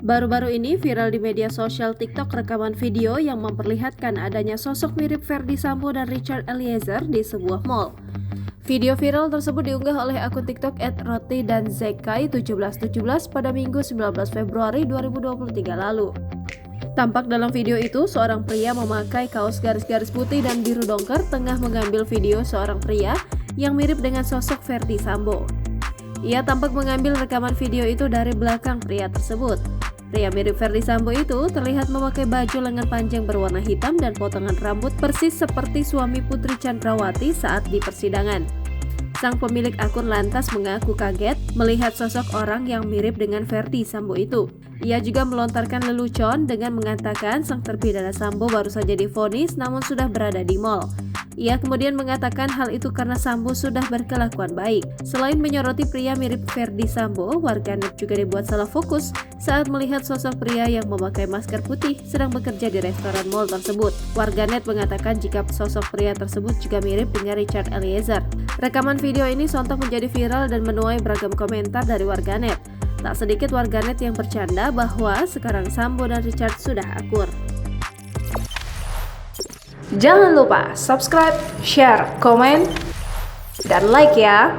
Baru-baru ini viral di media sosial TikTok rekaman video yang memperlihatkan adanya sosok mirip Ferdy Sambo dan Richard Eliezer di sebuah mall. Video viral tersebut diunggah oleh akun TikTok @roti-dan-zekai1717 pada Minggu 19 Februari 2023 lalu. Tampak dalam video itu, seorang pria memakai kaos garis-garis putih dan biru dongker tengah mengambil video seorang pria yang mirip dengan sosok Ferdy Sambo. Ia tampak mengambil rekaman video itu dari belakang pria tersebut. Pria mirip Ferdy Sambo itu terlihat memakai baju lengan panjang berwarna hitam dan potongan rambut persis seperti suami Putri Chandrawati saat di persidangan. Sang pemilik akun lantas mengaku kaget melihat sosok orang yang mirip dengan Ferdy Sambo itu. Ia juga melontarkan lelucon dengan mengatakan sang terpidana Sambo baru saja divonis namun sudah berada di mall. Ia kemudian mengatakan hal itu karena Sambo sudah berkelakuan baik. Selain menyoroti pria mirip Ferdy Sambo, warganet juga dibuat salah fokus saat melihat sosok pria yang memakai masker putih sedang bekerja di restoran mall tersebut. Warganet mengatakan jika sosok pria tersebut juga mirip dengan Richard Eliezer. Rekaman video ini sontak menjadi viral dan menuai beragam komentar dari warganet. Tak sedikit warganet yang bercanda bahwa sekarang Sambo dan Richard sudah akur. Jangan lupa subscribe, share, komen, dan like ya!